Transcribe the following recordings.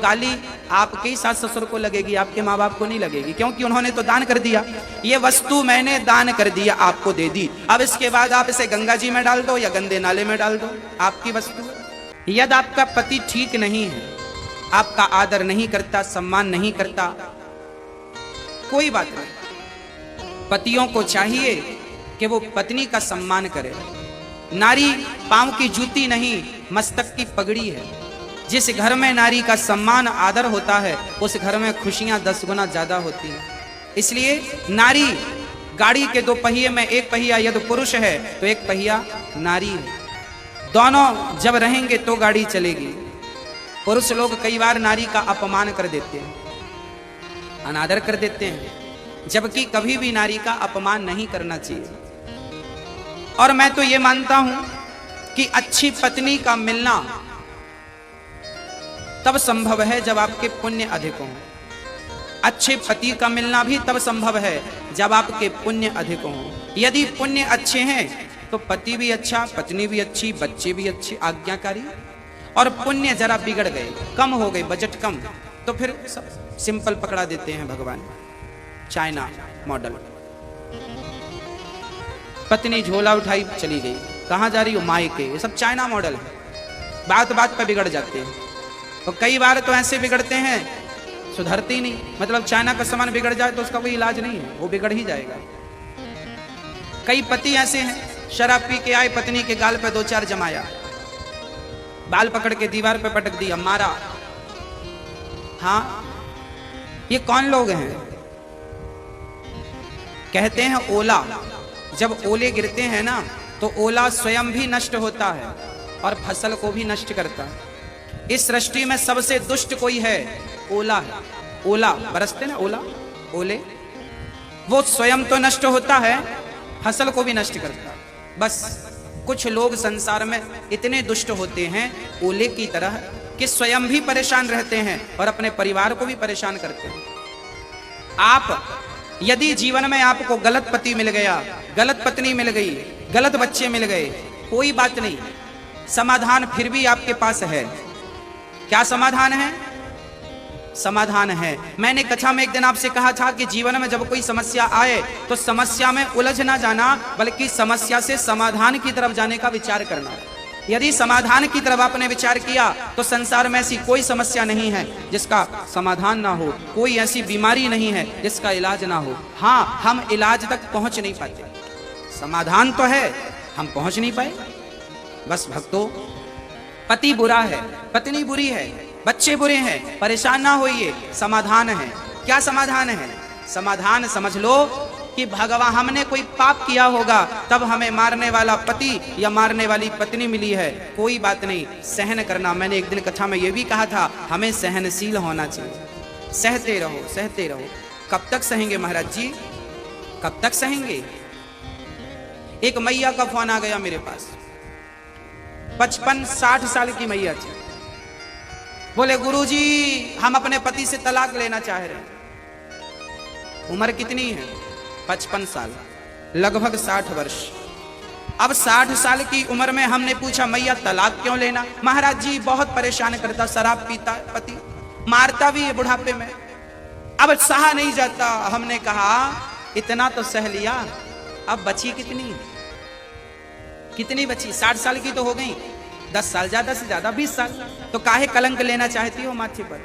गाली आपके ही सास ससुर को लगेगी, आपके माँ बाप को नहीं लगेगी, क्योंकि उन्होंने तो दान कर दिया। ये वस्तु मैंने दान कर दिया, आपको दे दी, अब इसके बाद आप इसे गंगा जी में डाल दो या गंदे नाले में डाल दो, आपकी वस्तु। यदि आपका पति ठीक नहीं है, आपका आदर नहीं करता, सम्मान नहीं करता, कोई बात नहीं। पतियों को चाहिए कि वो पत्नी का सम्मान करे। नारी पांव की जूती नहीं, मस्तक की पगड़ी है। जिस घर में नारी का सम्मान आदर होता है, उस घर में खुशियां 10 गुना ज्यादा होती हैं। इसलिए नारी गाड़ी के 2 पहिए में 1 पहिया यदि पुरुष है तो 1 पहिया नारी है। दोनों जब रहेंगे तो गाड़ी चलेगी। पुरुष लोग कई बार नारी का अपमान कर देते हैं, अनादर कर देते हैं, जबकि कभी भी नारी का अपमान नहीं करना चाहिए। और मैं तो ये मानता हूं कि अच्छी पत्नी का मिलना तब संभव है जब आपके पुण्य अधिक हों। अच्छे पति का मिलना भी तब संभव है जब आपके पुण्य अधिक हों। यदि पुण्य अच्छे हैं तो पति भी अच्छा, पत्नी भी अच्छी, बच्चे भी अच्छे, आज्ञाकारी। और पुण्य जरा बिगड़ गए, कम हो गए, बजट कम, तो फिर सब सिंपल पकड़ा देते हैं भगवान, चाइना मॉडल। पत्नी झोला उठाई चली गई, कहां जा रही हो? मायके। ये सब चाइना मॉडल है, बात बात पे बिगड़ जाते हैं। और कई बार तो ऐसे बिगड़ते हैं सुधरते ही नहीं। मतलब चाइना का सामान बिगड़ जाए तो उसका कोई इलाज नहीं है, वो बिगड़ ही जाएगा। कई पति ऐसे हैं, शराब पी के आए, पत्नी के गाल पे 2-4 जमाया, बाल पकड़ के दीवार पे पटक दिया, मारा। हाँ, ये कौन लोग हैं? कहते हैं ओला। जब ओले गिरते हैं ना तो ओला स्वयं भी नष्ट होता है और फसल को भी नष्ट करता है। इस सृष्टि में सबसे दुष्ट कोई है? ओला है। ओला बरसते ना, ओला, ओले, वो स्वयं तो नष्ट होता है, फसल को भी नष्ट करता है। बस कुछ लोग संसार में इतने दुष्ट होते हैं ओले की तरह कि स्वयं भी परेशान रहते हैं और अपने परिवार को भी परेशान करते हैं। आप यदि जीवन में आपको गलत पति मिल गया, गलत पत्नी मिल गई, गलत बच्चे मिल गए, कोई बात नहीं, समाधान फिर भी आपके पास है। क्या समाधान है? समाधान है, मैंने कथा में एक दिन आपसे कहा था कि जीवन में जब कोई समस्या आए तो समस्या में उलझ ना जाना, बल्कि समस्या से समाधान की तरफ जाने का विचार करना। यदि समाधान की तरफ आपने विचार किया तो संसार में ऐसी कोई समस्या नहीं है जिसका समाधान ना हो, कोई ऐसी बीमारी नहीं है जिसका इलाज ना हो। हाँ, हम इलाज तक पहुंच नहीं पाते, समाधान तो है, हम पहुंच नहीं पाए। बस भक्तों, पति बुरा है, पत्नी बुरी है, बच्चे बुरे हैं, परेशान ना होइए, समाधान है। क्या समाधान है? समाधान समझ लो कि भगवान, हमने कोई पाप किया होगा तब हमें मारने वाला पति या मारने वाली पत्नी मिली है, कोई बात नहीं, सहन करना। मैंने एक दिन कथा में यह भी कहा था, हमें सहनशील होना चाहिए, सहते रहो, सहते रहो। कब तक सहेंगे महाराज जी, कब तक सहेंगे? एक मैया का फोन आ गया मेरे पास, 55-60 साल की मैया थी। बोले गुरुजी, हम अपने पति से तलाक लेना चाह रहे हैं। उम्र कितनी है? 55 साल, लगभग 60 वर्ष। अब 60 साल की उम्र में हमने पूछा, मैया तलाक क्यों लेना? महाराज जी बहुत परेशान करता, शराब पीता है पति, मारता भी है बुढ़ापे में, अब सहा नहीं जाता। हमने कहा इतना तो सह लिया, अब बची कितनी? कितनी बची? 60 साल की तो हो गई, 10 साल, ज्यादा से ज्यादा 20 साल। तो काहे कलंक लेना चाहती हो माथे पर?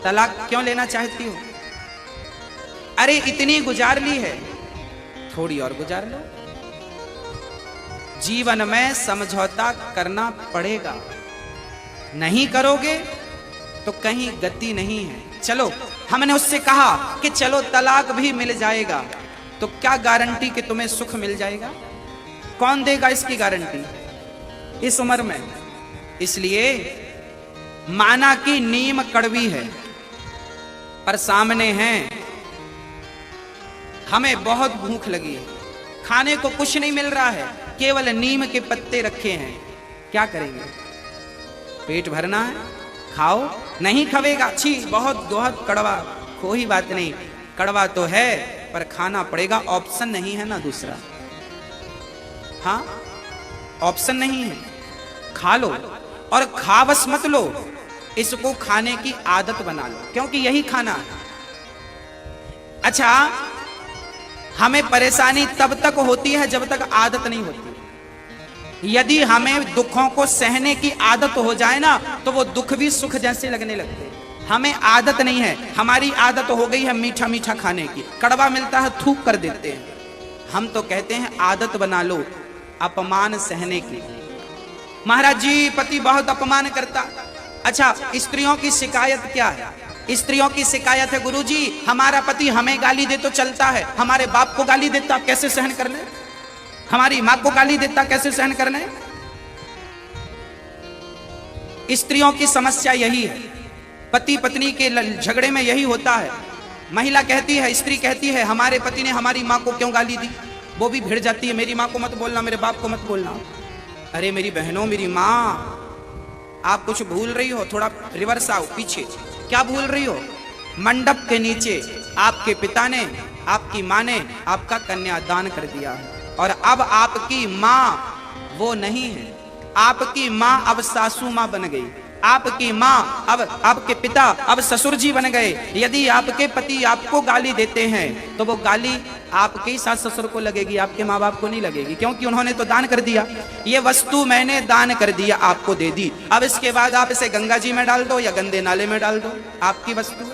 तलाक क्यों लेना चाहती हो? अरे इतनी गुजार ली है, थोड़ी और गुजार लो। जीवन में समझौता करना पड़ेगा, नहीं करोगे तो कहीं गति नहीं है। चलो, हमने उससे कहा कि चलो तलाक भी मिल जाएगा, तो क्या गारंटी कि तुम्हें सुख मिल जाएगा? कौन देगा इसकी गारंटी इस उम्र में? इसलिए माना कि नीम कड़वी है पर सामने है, हमें बहुत भूख लगी है, खाने को कुछ नहीं मिल रहा है, केवल नीम के पत्ते रखे हैं, क्या करेंगे? पेट भरना है, खाओ, नहीं खवेगा, छी बहुत बहुत कड़वा। कोई बात नहीं, कड़वा तो है पर खाना पड़ेगा, ऑप्शन नहीं है ना दूसरा। हाँ, ऑप्शन नहीं है, खा लो। और खा बस मत लो, इसको खाने की आदत बना लो, क्योंकि यही खाना है। अच्छा, हमें परेशानी तब तक होती है जब तक आदत नहीं होती। यदि हमें दुखों को सहने की आदत हो जाए ना, तो वो दुख भी सुख जैसे लगने लगते हैं। हमें आदत नहीं है, हमारी आदत हो गई है मीठा मीठा खाने की, कड़वा मिलता है थूक कर देते हैं। हम तो कहते हैं आदत बना लो अपमान सहने की। महाराज जी, पति बहुत अपमान करता। अच्छा, स्त्रियों की शिकायत क्या है? स्त्रियों की शिकायत है, गुरुजी हमारा पति हमें गाली दे तो चलता है, हमारे बाप को गाली देता कैसे सहन कर ले, हमारी माँ को गाली देता कैसे सहन कर ले। स्त्रियों की समस्या यही है, पति पत्नी के झगड़े में यही होता है। महिला कहती है, स्त्री कहती है हमारे पति ने हमारी माँ को क्यों गाली दी, वो भी भिड़ जाती है, मेरी माँ को मत बोलना, मेरे बाप को मत बोलना। अरे मेरी बहनों, मेरी माँ, आप कुछ भूल रही हो, थोड़ा रिवर्स आओ पीछे। क्या भूल रही हो? मंडप के नीचे आपके पिता ने, आपकी माँ ने आपका कन्यादान कर दिया है, और अब आपकी माँ वो नहीं है, आपकी माँ अब सासू माँ बन गई, आपकी माँ अब आपके पिता अब ससुर जी बन गए। यदि आपके पति आपको गाली देते हैं तो वो गाली आपके ही सास ससुर को लगेगी, आपके माँ बाप को नहीं लगेगी, क्योंकि उन्होंने तो दान कर दिया। ये वस्तु मैंने दान कर दिया, आपको दे दी, अब इसके बाद आप इसे गंगा जी में डाल दो या गंदे नाले में डाल दो, आपकी वस्तु।